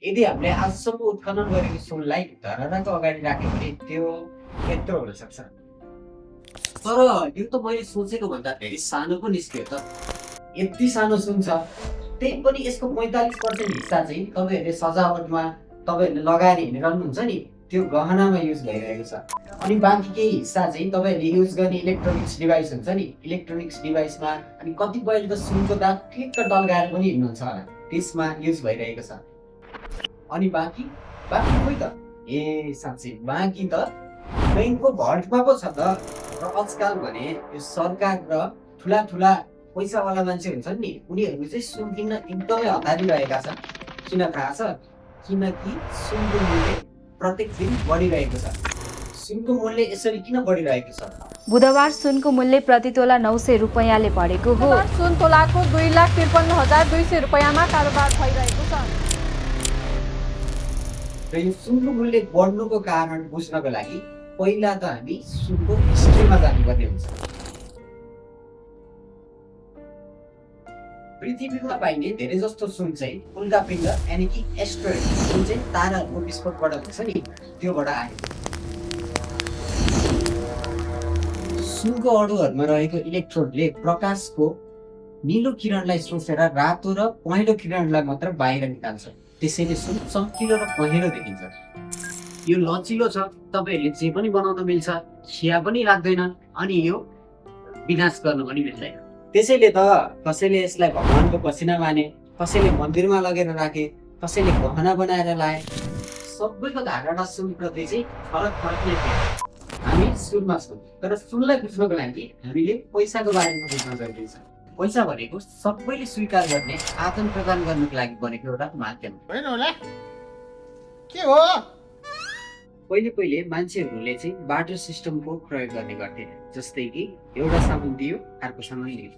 यदि हामीले आजसम्म उत्खनन गरेको सुनलाई धरहराको अगाडि राख्यो भने त्यो यत्रो हुन सक्छ। तर यो त मैले सोचेको भन्दा धेरै सानो पो निस्क्यो त। यति सानो सुन छ, त्यही पनि यसको 45% हिस्सा चाहिँ तपाईँहरूले सजावटमा तपाईँहरूले लगाएर हिँडिरहनुहुन्छ नि, त्यो गहनामा युज भइरहेको छ। अनि बाँकी केही हिस्सा चाहिँ तपाईँहरूले युज गर्ने इलेक्ट्रोनिक्स डिभाइस हुन्छ नि, इलेक्ट्रोनिक्स डिभाइसमा अनि कतिपयले त सुनको दाग क्लिक्क टल्काएर पनि हिँड्नुहुन्छ होला, त्यसमा युज भइरहेको छ। अनि बाँकी खोइ त, ए साँच्चै बाँकी त बैंकको भल्टमा पो छ त। र आजकल भने यो सरकार र ठुला ठुला पैसावाला मान्छे हुन्छन् नि, उनीहरू चाहिँ सुन किन्न एकदमै हतारिरहेका छन्। किन थाहा छ? किनकि सुनको मूल्य प्रत्येक दिन बढिरहेको छ। सुनको मूल्य यसरी किन बढिरहेको छ? बुधबार सुनको मूल्य प्रति तोला 900 रुपैयाँले बढेको हो। सुन तोलाको 2,53,200 रुपैयाँमा कारोबार भइरहेको छ। र यो सुनको मूल्य बढ्नुको कारण बुझ्नको लागि पहिला त हामी सुनको हिस्ट्रीमा जानुपर्ने हुन्छ। पृथ्वीमा पाइने धेरै जस्तो सुन चाहिँ उल्कापिण्ड यानि कि एस्ट्रोइड, जुन चाहिँ ताराहरूको विस्फोटबाट हुन्छ नि, त्योबाट आयो। सुनको अणुहरूमा रहेको इलेक्ट्रोडले प्रकाशको नीलो किरणलाई सोचेर रातो र पहेँलो किरणलाई मात्र बाहिर निकाल्छ। त्यसैले सुन चम्किलो र पहेँलो देखिन्छ। यो लचिलो छ, तपाईँहरूले जे पनि बनाउन मिल्छ, खिया पनि लाग्दैन, अनि यो विनाश गर्नु पनि मिल्दैन। त्यसैले त कसैले यसलाई भगवानको पसिना माने, कसैले मन्दिरमा लगेर राखे, कसैले गहना बनाएर लाए। सबैको धारणा सुनप्रति चाहिँ फरक फरक नै थियो। हामी सुनमा छौँ, तर सुनलाई बुझ्नको लागि हामीले पैसाको बारेमा बुझ्न जरुरी छ। पैसा भनेको सबैले स्वीकार गर्ने, आदान प्रदान गर्नको लागि बनेको एउटा माध्यम होला। के हो? पहिले मान्छेहरूले चाहिँ बाटर सिस्टमको प्रयोग गर्ने गर्थे। जस्तै कि एउटा सामान दियो, अर्को सामान लियो।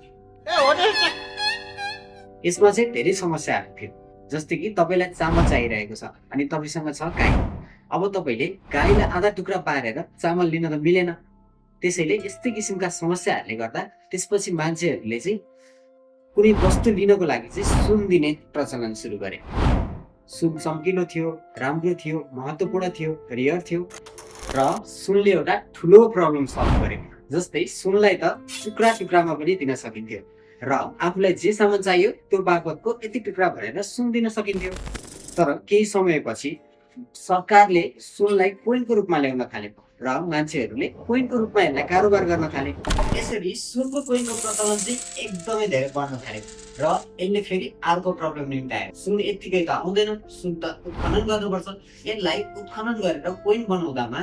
यसमा चाहिँ धेरै समस्याहरू थियो। जस्तै कि तपाईँलाई चामल चाहिरहेको छ अनि तपाईँसँग छ गाई। अब तपाईँले गाईलाई आधा टुक्रा पारेर चामल लिन त मिलेन। त्यसैले यस्तै किसिमका समस्याहरूले गर्दा त्यसपछि मान्छेहरूले चाहिँ कुनै वस्तु लिनको लागि चाहिँ सुन दिने प्रचलन सुरु गरे। सुन चम्किलो थियो, राम्रो थियो, महत्त्वपूर्ण थियो, रेयर थियो र सुनले एउटा ठुलो प्रब्लम सल्भ गर्यो। जस्तै सुनलाई त टुक्रा टुक्रामा पनि दिन सकिन्थ्यो र आफूलाई जे सामान चाहियो त्यो बापतको यति टुक्रा भरेर सुन दिन सकिन्थ्यो। तर केही समयपछि सरकारले सुनलाई कोइनको रूपमा ल्याउन थाले र मान्छेहरूले कोइनको रूपमा यसलाई कारोबार गर्न थाले। यसरी सुनको कोइनको प्रचलन चाहिँ एकदमै धेरै बढ्न थाल्यो र यसले फेरि अर्को प्रब्लम निम्तायो। सुन यत्तिकै त आउँदैन, सुन त उत्खनन गर्नुपर्छ। यसलाई उत्खनन गरेर कोइन बनाउँदामा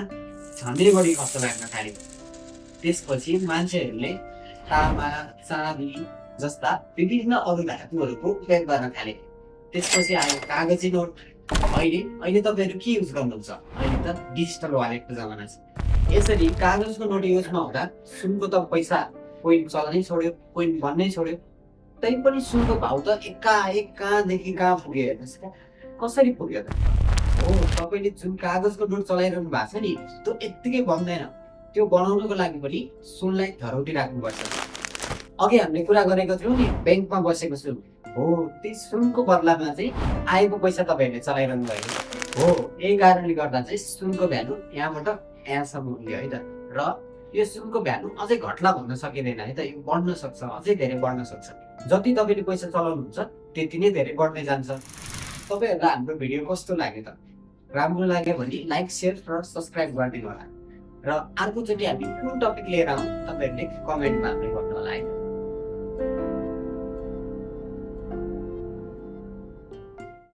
झन्डै बढी खर्च लाग्न थाल्यो। त्यसपछि मान्छेहरूले तामा, चाँदी जस्ता विभिन्न अरू धातुहरूको उपयोग गर्न थाले। त्यसपछि आयो कागजी नोट। अहिले तपाईँहरू के युज गर्नुहुन्छ? अहिले त डिजिटल वालेटको जमाना छ। यसरी कागजको नोट युजमा हुँदा सुनको त पैसा कोइन चल्नै छोड्यो, कोइन बन्नै छोड्यो। तै पनि सुनको भाउ त एकाएक कहाँदेखि कहाँ पुग्यो हेर्नुहोस् त। कसरी पुग्यो त? हो, तपाईँले जुन कागजको नोट चलाइरहनु भएको छ नि, त्यो यत्तिकै बन्दैन। त्यो बनाउनको लागि पनि सुनलाई धरौटी राख्नुपर्छ। अघि हामीले कुरा गरेको थियौँ नि, ब्याङ्कमा बसेको सुन हो, त्यही सुनको बदलामा चाहिँ आएको पैसा तपाईँहरूले चलाइरहनु भएको हो। यही कारणले गर्दा चाहिँ सुनको भ्यालु यहाँबाट यहाँसम्म हुन्थ्यो है त। र यो सुनको भ्यालु अझै घट्ला भन्न सकिँदैन है त। यो बढ्न सक्छ, अझै धेरै बढ्न सक्छ। जति तपाईँले पैसा चलाउनुहुन्छ त्यति नै धेरै बढ्दै जान्छ। तपाईँहरूलाई हाम्रो भिडियो कस्तो लाग्यो त? राम्रो लाग्यो भने लाइक, सेयर र सब्सक्राइब गरिदिनु होला। र अर्कोचोटि हामी कुन टपिक लिएर आउँ तपाईँहरूले कमेन्टमा हामीले भन्नु होला है।